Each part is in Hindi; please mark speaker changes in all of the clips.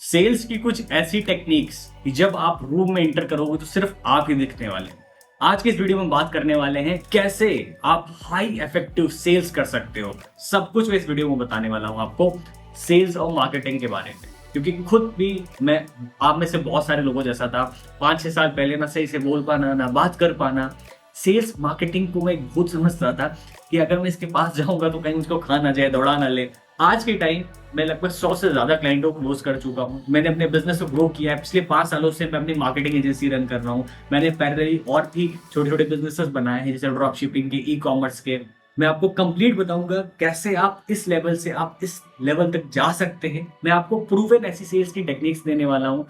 Speaker 1: सेल्स की कुछ ऐसी टेक्निक्स कि जब आप रूम में एंटर करोगे तो सिर्फ आप ही दिखने वाले हैं। आज के इस वीडियो में बात करने वाले हैं कैसे आप हाई इफेक्टिव सेल्स कर सकते हो। सब कुछ मैं इस वीडियो में बताने वाला हूं आपको सेल्स और मार्केटिंग के बारे में, क्योंकि खुद भी मैं आप में से बहुत सारे लोगों जैसा था। 5-6 साल पहले ना सही से बोल पाना, ना बात कर पाना। सेल्स मार्केटिंग को मैं बहुत समझता था कि अगर मैं इसके पास जाऊंगा तो कहीं मुझको खा ना जाए, दौड़ा ना ले। आज के टाइम मैं लगभग 100 से ज्यादा क्लाइंटों को क्लोज कर चुका हूं। मैंने अपने बिजनेस को ग्रो किया है। पिछले 5 सालों से मैं अपनी मार्केटिंग एजेंसी रन कर रहा हूं। मैंने पैरेलली और भी छोटे छोटे बिजनेसेस बनाए हैं, जैसे ड्रॉप शिपिंग के, ई कॉमर्स के। मैं आपको कंप्लीट बताऊंगा कैसे आप इस लेवल से आप इस लेवल तक जा सकते हैं। मैं आपको प्रूवन ऐसी सेल्स की टेक्निक्स देने वाला हूं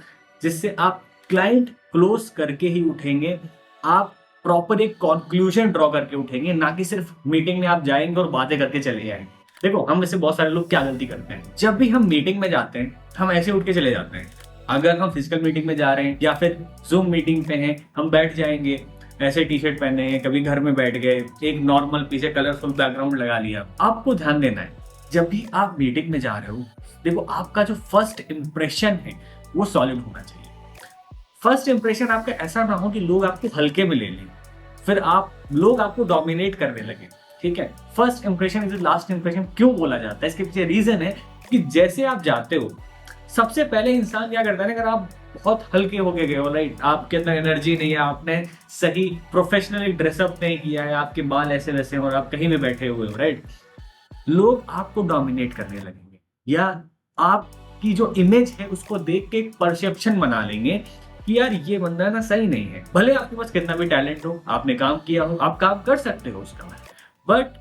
Speaker 1: जिससे आप क्लाइंट क्लोज करके ही उठेंगे। आप प्रॉपर एक कंक्लूजन ड्रॉ करके उठेंगे, ना कि सिर्फ मीटिंग में आप जाएंगे और बातें करके चले जाएंगे। देखो, हम में से बहुत सारे लोग क्या गलती करते हैं, जब भी हम मीटिंग में जाते हैं हम ऐसे उठ के चले जाते हैं। अगर हम फिजिकल मीटिंग में जा रहे हैं या फिर जूम मीटिंग पे हैं, हम बैठ जाएंगे ऐसे टी शर्ट पहने हैं, कभी घर में बैठ गए, एक नॉर्मल पीछे कलरफुल बैकग्राउंड लगा लिया। आपको ध्यान देना है, जब भी आप मीटिंग में जा रहे हो, देखो आपका जो फर्स्ट इंप्रेशन है वो सॉलिड होना चाहिए। फर्स्ट इंप्रेशन आपका ऐसा ना हो कि लोग आपको हल्के में ले लें, फिर लोग आपको डोमिनेट करने लगे। ठीक है, first impression is last impression क्यों बोला जाता है? इसके पीछे रीजन है कि जैसे आप जाते हो, सबसे पहले इंसान क्या करता है, अगर आप बहुत हल्के होके गए हो, राइट, आपके अंदर एनर्जी नहीं है, आपने सही प्रोफेशनली ड्रेसअप नहीं किया है, आपके बाल ऐसे वैसे और आप कहीं में बैठे हुए हो, राइट, लोग आपको डोमिनेट करने लगेंगे या आपकी जो इमेज है उसको देख के एक परसेप्शन बना लेंगे कि यार ये बंदा ना सही नहीं है। भले आपके पास कितना भी टैलेंट हो, आपने काम किया हो, आप काम कर सकते हो उसका, बट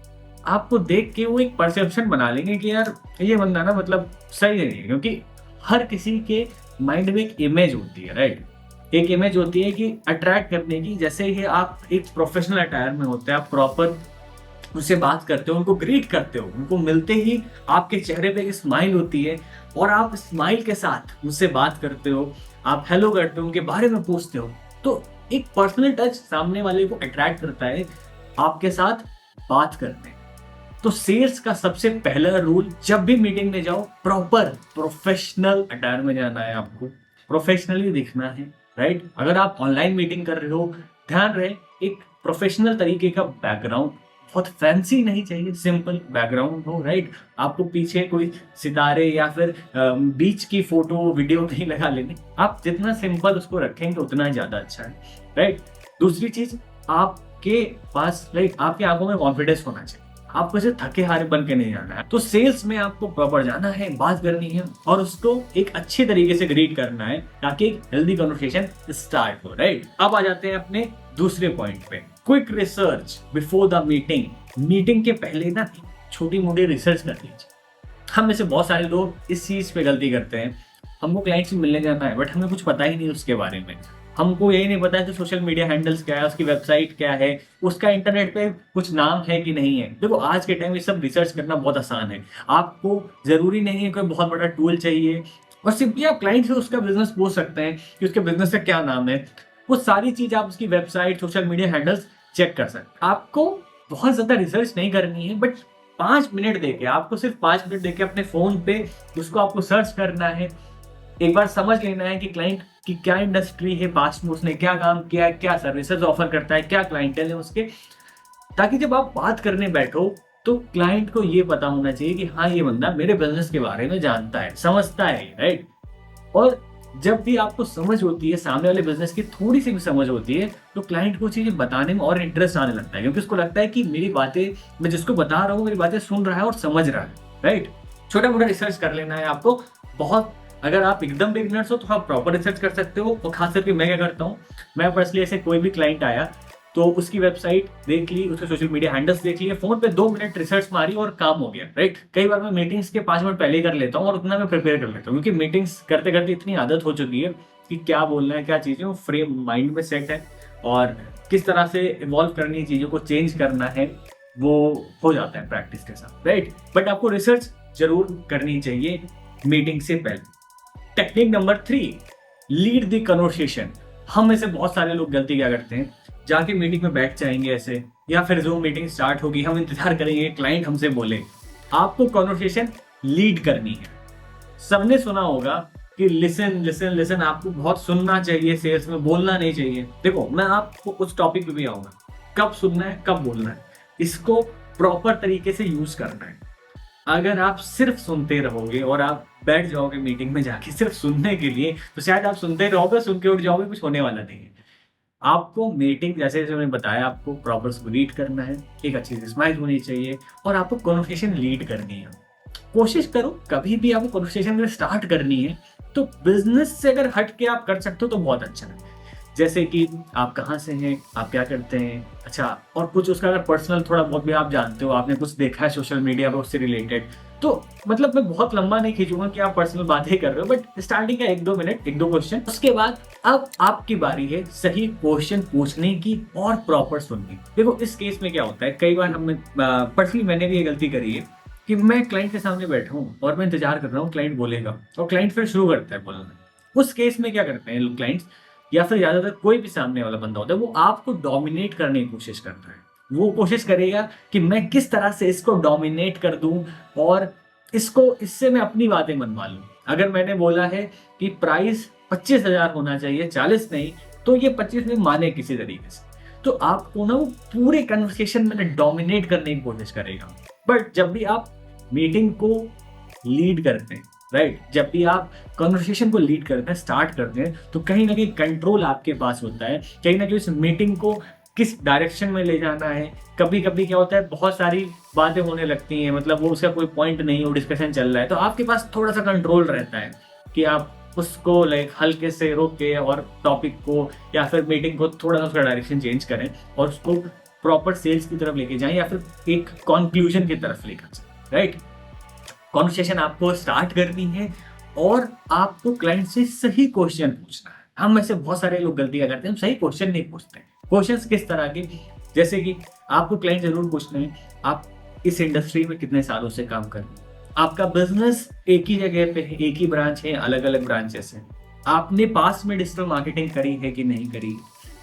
Speaker 1: आपको देख के वो एक परसेप्शन बना लेंगे कि यार ये बंदा ना मतलब सही नहीं है। क्योंकि हर किसी के माइंड में एक इमेज होती है, राइट, एक इमेज होती है कि अट्रैक्ट करने की। जैसे ही आप एक प्रोफेशनल अटायर में होते हैं, आप प्रॉपर उससे बात करते हो, उनको ग्रीट करते हो, उनको मिलते ही आपके चेहरे पे एक स्माइल होती है और आप स्माइल के साथ उससे बात करते हो, आप हेलो करते हो, उनके बारे में पूछते हो, तो एक पर्सनल टच सामने वाले को अट्रैक्ट करता है आपके साथ बात करने। तो सेल्स का सबसे पहला रूल, जब भी मीटिंग में जाओ, प्रॉपर प्रोफेशनल अटायर में जाना है, आपको प्रोफेशनली दिखना है, राइट। अगर आप ऑनलाइन मीटिंग कर रहे हो, ध्यान रहे एक प्रोफेशनल तरीके का बैकग्राउंड, बहुत फैंसी नहीं चाहिए, सिंपल बैकग्राउंड हो, राइट। आपको पीछे कोई सितारे या फिर बीच की फोटो वीडियो नहीं लगा लेने। आप जितना सिंपल उसको रखेंगे उतना ज्यादा अच्छा है, राइट। दूसरी चीज, आपके पास राइट आपकी आंखों में कॉन्फिडेंस होना चाहिए। आपको ऐसे थके हारे बन के नहीं जाना है। तो सेल्स में आपको प्रॉपर जाना है, बात करनी है और उसको एक अच्छे तरीके से ग्रीट करना है ताकि एक हेल्दी कन्वर्सेशन स्टार्ट हो, राइट। अब आ जाते हैं अपने दूसरे पॉइंट पे, quick research before the meeting. Meeting के पहले ना छोटी मोटी रिसर्च कर लीजिए। हम में से बहुत सारे लोग इस चीज पे गलती करते हैं, हमको क्लाइंट से मिलने जाना है बट हमें कुछ पता ही नहीं उसके बारे में। हमको यही नहीं पता है कि सोशल मीडिया हैंडल्स क्या है, उसकी वेबसाइट क्या है, उसका इंटरनेट पे कुछ नाम है कि नहीं है। देखो, आज के टाइम ये सब रिसर्च करना बहुत आसान है। आपको जरूरी नहीं है कोई बहुत बड़ा टूल चाहिए, और सिंपली आप क्लाइंट से उसका बिजनेस पूछ सकते हैं कि उसके बिजनेस का क्या नाम है। वो सारी चीज आप उसकी website, social media handles check कर सकते हैं। आपको बहुत ज्यादा रिसर्च नहीं करनी है, बट 5 मिनट देके, आपको सिर्फ 5 मिनट देके अपने फोन पे उसको आपको सर्च करना है। एक बार समझ लेना है कि क्लाइंट की क्या इंडस्ट्री है, पास्ट में उसने क्या काम किया है, क्या सर्विसेज ऑफर करता है, क्या क्लाइंटल है उसके, ताकि जब आप बात करने बैठो तो क्लाइंट को ये पता होना चाहिए कि हाँ ये बंदा मेरे बिजनेस के बारे में जानता है, समझता है, राइट। और जब भी आपको समझ होती है, सामने वाले बिजनेस की थोड़ी सी भी समझ होती है, तो क्लाइंट को चीजें बताने में और इंटरेस्ट आने लगता है, क्योंकि उसको लगता है कि मेरी बातें, मैं जिसको बता रहा हूँ मेरी बातें सुन रहा है और समझ रहा है, राइट। छोटा मोटा रिसर्च कर लेना है आपको। बहुत अगर आप एकदम बिगिनर्स हो तो आप प्रॉपर रिसर्च कर सकते हो। और खास करके मैं क्या करता हूँ, मैं पर्सनली ऐसे कोई भी क्लाइंट आया तो उसकी वेबसाइट देख ली, उसके सोशल मीडिया हैंडल्स देख लिए, फोन पे 2 मिनट रिसर्च मारी और काम हो गया, राइट। कई बार मैं मीटिंग्स के 5 मिनट पहले ही कर लेता हूँ और उतना मैं प्रिपेयर कर लेता हूँ, क्योंकि मीटिंग्स करते करते इतनी आदत हो चुकी है कि क्या बोलना है, क्या चीजें, वो फ्रेम माइंड में सेट है और किस तरह से इवॉल्व करनी है, चीजों को चेंज करना है, वो हो जाता है प्रैक्टिस के साथ, राइट। बट आपको रिसर्च जरूर करनी चाहिए मीटिंग से पहले। Technique number 3, lead the conversation. हम में से बहुत सारे लोग गलती क्या करते हैं, जाके मीटिंग में बैठ जाएंगे ऐसे, या फिर जो मीटिंग स्टार्ट होगी हम इंतजार करेंगे क्लाइंट हमसे बोले। आपको कन्वर्सेशन लीड करनी है। सबने सुना होगा कि लिसन लिसन लिसन, आपको बहुत सुनना चाहिए, सेल्स में बोलना नहीं चाहिए। देखो मैं आपको उस टॉपिक पे भी आऊंगा, कब सुनना है कब बोलना है, इसको प्रॉपर तरीके से यूज करना है। अगर आप सिर्फ सुनते रहोगे और आप बैठ जाओगे मीटिंग में जाके सिर्फ सुनने के लिए, तो शायद आप सुनते रहोगे, सुन के उठ जाओगे, कुछ होने वाला नहीं है। आपको मीटिंग जैसे जैसे मैंने बताया, आपको प्रॉपर लीड करना है, एक अच्छी सी स्माइल होनी चाहिए और आपको कन्वर्सेशन लीड करनी है। कोशिश करो कभी भी आपको कन्वर्सेशन अगर स्टार्ट करनी है तो बिजनेस से अगर हट के आप कर सकते हो तो बहुत अच्छा है। जैसे कि आप कहाँ से हैं, आप क्या करते हैं, अच्छा, और कुछ उसका अगर पर्सनल थोड़ा बहुत भी आप जानते हो, आपने कुछ देखा है सोशल मीडिया पर उससे रिलेटेड, तो मतलब मैं बहुत लंबा नहीं खींचूंगा कि आप पर्सनल बातें कर रहे हो, बट स्टार्टिंग का 1-2 मिनट, 1-2 क्वेश्चन, उसके बाद अब आपकी बारी है सही क्वेश्चन पूछने की और प्रॉपर सुनने। देखो इस केस में क्या होता है, कई बार हमने पर्सनली मैंने भी ये गलती करी है कि मैं क्लाइंट के सामने बैठा हूँ और मैं इंतजार कर रहा हूँ क्लाइंट बोलेगा, और क्लाइंट फिर शुरू करता है बोलना। उस केस में क्या करते हैं लोग क्लाइंट्स, या फिर ज्यादातर कोई भी सामने वाला बंदा होता है, वो आपको डोमिनेट करने की कोशिश करता है। वो कोशिश करेगा कि मैं किस तरह से इसको डोमिनेट कर दूं और इससे मैं अपनी बातें मनवा लूं। अगर मैंने बोला है कि प्राइस 25,000 होना चाहिए, 40 नहीं, तो ये 25 में माने किसी तरीके से, तो आपको ना वो पूरे कन्वर्सेशन में डोमिनेट करने की कोशिश करेगा। बट जब भी आप मीटिंग को लीड करते हैं, राइट, जब भी आप कन्वर्सेशन को लीड करते हैं, स्टार्ट करते हैं, तो कहीं ना कहीं कंट्रोल आपके पास होता है, कहीं ना कहीं उस मीटिंग को किस डायरेक्शन में ले जाना है। कभी कभी क्या होता है, बहुत सारी बातें होने लगती हैं, मतलब वो उसका कोई पॉइंट नहीं हो, डिस्कशन चल रहा है, तो आपके पास थोड़ा सा कंट्रोल रहता है कि आप उसको लाइक हल्के से रोक के और टॉपिक को या फिर मीटिंग को थोड़ा सा उसका डायरेक्शन चेंज करें और उसको प्रॉपर सेल्स की तरफ लेके जाएं या फिर एक कंक्लूजन की तरफ लेकर जाएं, राइट। कॉन्वर्सेशन आपको स्टार्ट करनी है और आपको क्लाइंट से सही क्वेश्चन पूछना है। हम में से बहुत सारे लोग गलतियां करते हैं, हम सही क्वेश्चन नहीं पूछते। क्वेश्चंस किस तरह के, जैसे कि आपको क्लाइंट जरूर पूछना है, आप इस इंडस्ट्री में कितने सालों से काम कर रहे हैं, आपका बिजनेस एक ही जगह पे है, एक ही ब्रांच है, अलग अलग ब्रांचेस हैं, आपने पास में डिजिटल मार्केटिंग करी है कि नहीं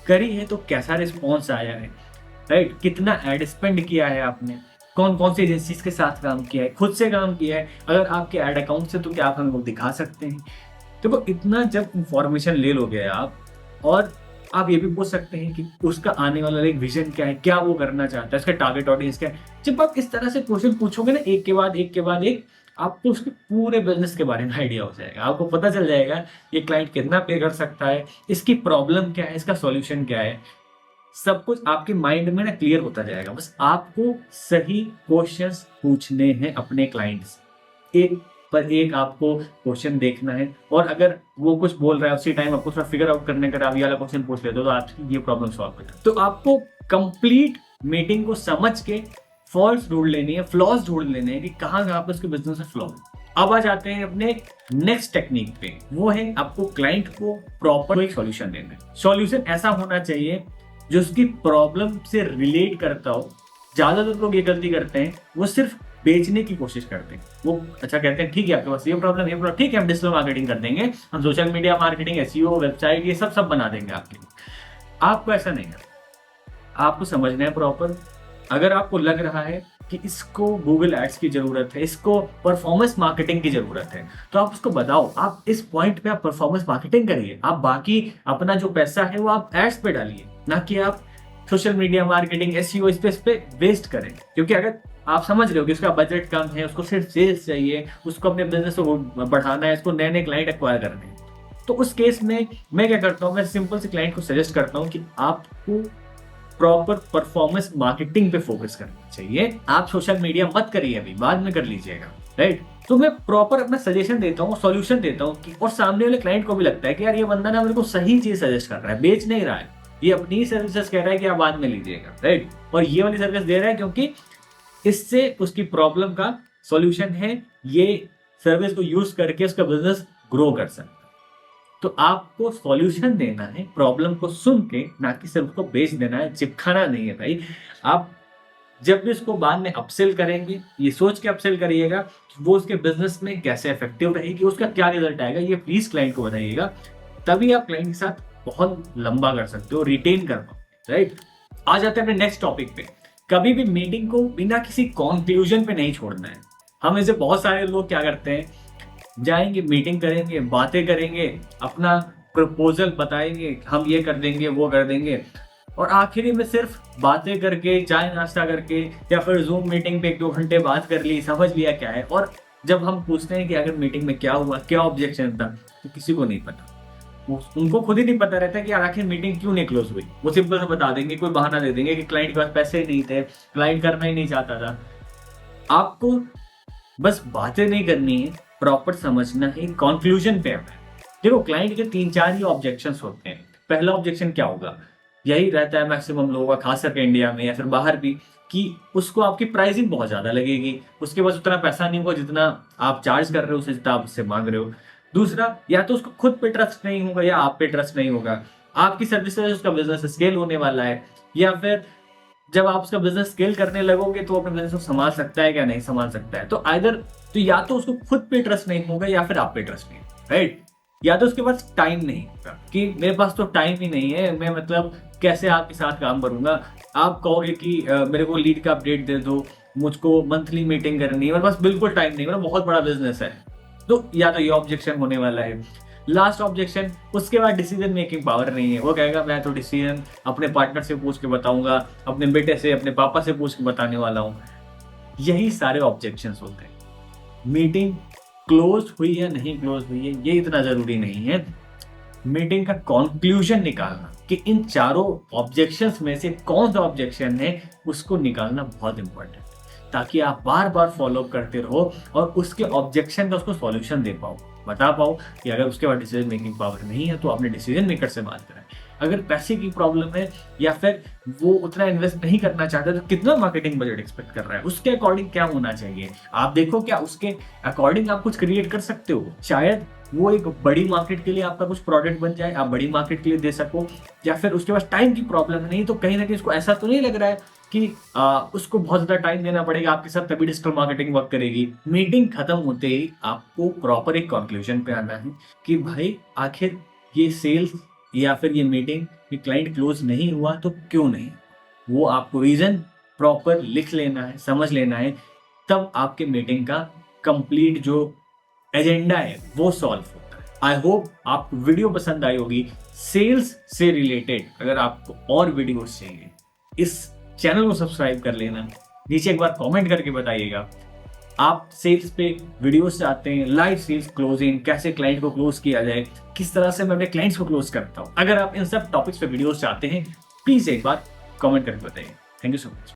Speaker 1: करी है तो कैसा रिस्पॉन्स आया है, राइट, कितना एड स्पेंड किया है आपने, कौन कौन सी एजेंसीज के साथ काम किया है, खुद से काम किया है, अगर आपके एड अकाउंट से तो क्या आप हमें वो दिखा सकते हैं। तो वो इतना जब इंफॉर्मेशन ले लोगे आप, और आप ये भी पूछ सकते हैं कि उसका आने वाला एक विजन क्या है, क्या वो करना चाहता है, उसका टारगेट ऑडियंस क्या है। जब आप इस तरह से क्वेश्चन पूछोगे ना एक के बाद एक, आपको उसके पूरे बिजनेस के बारे में आइडिया हो जाएगा, आपको पता चल जाएगा ये क्लाइंट कितना पे कर सकता है, इसकी प्रॉब्लम क्या है, इसका सॉल्यूशन क्या है, सब कुछ आपके माइंड में ना क्लियर होता जाएगा। बस आपको सही क्वेश्चंस पूछने हैं अपने क्लाइंट्स, एक पर एक आपको क्वेश्चन देखना है, और अगर वो कुछ बोल रहा है उसी टाइम आपको थोड़ा फिगर आउट करने का आप ये वाला क्वेश्चन पूछ लेते हो तो आपकी ये प्रॉब्लम सॉल्व हो जाए। तो आपको कंप्लीट मीटिंग को समझ के फॉल्ट्स ढूंढ लेनी है, फ्लॉज ढूंढ लेने हैं कि कहाँ पे उसके बिजनेस में फ्लॉ है। अब आ जाते हैं अपने नेक्स्ट टेक्निक पे, वो है आपको क्लाइंट को प्रॉपर एक सॉल्यूशन देना है। सॉल्यूशन ऐसा होना चाहिए जो उसकी प्रॉब्लम से रिलेट करता हो। ज्यादातर लोग ये गलती करते हैं, वो सिर्फ बेचने की कोशिश करते हैं। वो अच्छा कहते हैं ठीक है आपके पास ये प्रॉब्लम, ठीक है हम डिजिटल मार्केटिंग कर देंगे, हम social media marketing, SEO, website, ये सब बना देंगे आपके लिए। आपको ऐसा नहीं है, आपको समझना है प्रॉपर। अगर आपको लग रहा है कि इसको गूगल एड्स की जरूरत है, इसको परफॉर्मेंस मार्केटिंग की जरूरत है, तो आप उसको बताओ, आप इस पॉइंट पे आप परफॉर्मेंस मार्केटिंग करिए, आप बाकी अपना जो पैसा है वो आप एड्स पे डालिए, ना कि आप सोशल मीडिया मार्केटिंग, एसईओ इस पे वेस्ट करें। क्योंकि अगर आप समझ रहे हो कि उसका बजट कम है, उसको सिर्फ सेल्स चाहिए, उसको अपने बिजनेस को बढ़ाना है, इसको नए नए क्लाइंट एक्वायर करने हैं, तो उस केस में मैं क्या करता हूँ, मैं सिंपल से क्लाइंट को सजेस्ट करता हूँ कि आपको प्रॉपर परफॉर्मेंस मार्केटिंग पे फोकस करना चाहिए। आप सोशल मीडिया मत करिए, अभी बाद में कर लीजिएगा, राइट। तो मैं प्रॉपर अपना सजेशन देता हूँ, सॉल्यूशन देता हूँ कि, और सामने वाले क्लाइंट को भी लगता है कि यार ये बंदा ना मेरे को सही चीज सजेस्ट कर रहा है, बेच नहीं रहा है, ये अपनी सर्विसेज कह रहा है कि आप बाद में लीजिएगा, राइट, और ये वाली सर्विस दे रहा है क्योंकि इससे उसकी प्रॉब्लम का सॉल्यूशन है, ये सर्विस को यूज करके उसका बिजनेस ग्रो कर सकता है। तो आपको सॉल्यूशन देना है, प्रॉब्लम को सुन के, ना कि सिर्फ उसको बेच देना है, चिपकाना नहीं है भाई। आप जब भी उसको बाद में अपसेल करेंगे, ये सोच के अपसेल करिएगा कि वो उसके बिजनेस में कैसे इफेक्टिव रहेगी, उसका क्या रिजल्ट आएगा, ये प्लीज क्लाइंट को बताइएगा। तभी आप क्लाइंट के साथ बहुत लंबा कर सकते हो, रिटेन कर पाओ, राइट। आ जाते हैं अपने नेक्स्ट टॉपिक पे। कभी भी मीटिंग को बिना किसी कंक्लूजन पे नहीं छोड़ना है। हम ऐसे बहुत सारे लोग क्या करते हैं, जाएंगे, मीटिंग करेंगे, बातें करेंगे, अपना प्रपोजल बताएंगे, हम ये कर देंगे, वो कर देंगे, और आखिरी में सिर्फ बातें करके, चाय नाश्ता करके या फिर जूम मीटिंग पे 1-2 घंटे बात कर ली, समझ लिया क्या है। और जब हम पूछते हैं कि अगर मीटिंग में क्या हुआ, क्या ऑब्जेक्शन था, तो किसी को नहीं पता। उनको खुद ही नहीं पता रहता कि आखिर मीटिंग क्यों नहीं क्लोज हुई। वो सिंपल से बता देंगे, कोई बहाना दे देंगे कि क्लाइंट के पास पैसे नहीं थे, क्लाइंट करना ही नहीं चाहता था। आपको बस बातें नहीं करनी है, प्रॉपर समझना है, कंक्लूजन पे आना है। देखो, क्लाइंट के 3-4 ही ऑब्जेक्शंस होते हैं। पहला ऑब्जेक्शन क्या होगा, यही रहता है मैक्सिमम लोगों का, खास करके इंडिया में या फिर बाहर भी, कि उसको आपकी प्राइसिंग बहुत ज्यादा लगेगी, उसके पास उतना पैसा नहीं होगा जितना आप चार्ज कर रहे हो, उससे जितना आप उससे मांग रहे हो। दूसरा, या तो उसको खुद पे ट्रस्ट नहीं होगा या आप पे ट्रस्ट नहीं होगा, आपकी सर्विस से उसका बिजनेस स्केल होने वाला है, या फिर जब आप उसका बिजनेस स्केल करने लगोगे तो अपने बिजनेस को संभाल सकता है क्या नहीं संभाल सकता है। तो आइदर, तो या तो उसको खुद पे ट्रस्ट नहीं होगा या फिर आप पे ट्रस्ट नहीं, राइट। या तो उसके पास टाइम नहीं होगा कि मेरे पास तो टाइम ही नहीं है, मैं मतलब कैसे आपके साथ काम करूंगा। आप कहोगे कि मेरे को लीड का अपडेट दे दो, मुझको मंथली मीटिंग करनी है, मेरे पास बिल्कुल टाइम नहीं, मेरा बहुत बड़ा बिजनेस है। तो या तो ये ऑब्जेक्शन होने वाला है। लास्ट ऑब्जेक्शन, उसके बाद डिसीजन मेकिंग पावर नहीं है। वो कहेगा मैं तो डिसीजन अपने पार्टनर से पूछ के बताऊंगा, अपने बेटे से, अपने पापा से पूछ के बताने वाला हूं। यही सारे ऑब्जेक्शंस होते हैं। मीटिंग क्लोज हुई या नहीं क्लोज हुई है, ये इतना जरूरी नहीं है। मीटिंग का कंक्लूजन निकालना कि इन चारों ऑब्जेक्शंस में से कौन सा ऑब्जेक्शन है, उसको निकालना बहुत इंपॉर्टेंट है, ताकि आप बार बार फॉलो करते रहो और उसके ऑब्जेक्शन का उसको सॉल्यूशन दे पाओ, बता पाओ कि अगर उसके बाद डिसीजन मेकिंग पावर नहीं है तो आपने डिसीजन मेकर से बात करें। अगर पैसे की प्रॉब्लम है या फिर वो उतना इन्वेस्ट नहीं करना चाहता, तो कितना मार्केटिंग बजट एक्सपेक्ट कर रहा है, उसके अकॉर्डिंग क्या होना चाहिए आप देखो, क्या उसके अकॉर्डिंग आप कुछ क्रिएट कर सकते हो। शायद वो एक बड़ी मार्केट के लिए आपका कुछ प्रोडक्ट बन जाए, आप बड़ी मार्केट के लिए दे सको, या फिर उसके पास टाइम की प्रॉब्लम नहीं, तो कहीं ना कहीं उसको ऐसा तो नहीं लग रहा है कि उसको बहुत ज्यादा टाइम देना पड़ेगा आपके साथ, तभी डिजिटल मार्केटिंग वर्क करेगी। मीटिंग खत्म होते ही आपको प्रॉपर एक कंक्लूजन पे आना है कि भाई आखिर ये सेल्स या फिर ये मीटिंग, ये क्लाइंट क्लोज नहीं हुआ तो क्यों नहीं, वो आपको रीजन प्रॉपर लिख लेना है, समझ लेना है, तब आपके मीटिंग का कंप्लीट जो एजेंडा है वो सॉल्व होता है। आई होप आपको वीडियो पसंद आई होगी सेल्स से रिलेटेड। अगर आपको और वीडियोस चाहिए, इस चैनल को सब्सक्राइब कर लेना, नीचे एक बार कमेंट करके बताइएगा आप सेल्स पे वीडियोस चाहते हैं, लाइव सेल्स क्लोजिंग, कैसे क्लाइंट को क्लोज किया जाए, किस तरह से मैं अपने क्लाइंट्स को क्लोज करता हूं। अगर आप इन सब टॉपिक्स पे वीडियोस चाहते हैं, प्लीज एक बार कमेंट करके बताइए। Thank you so much.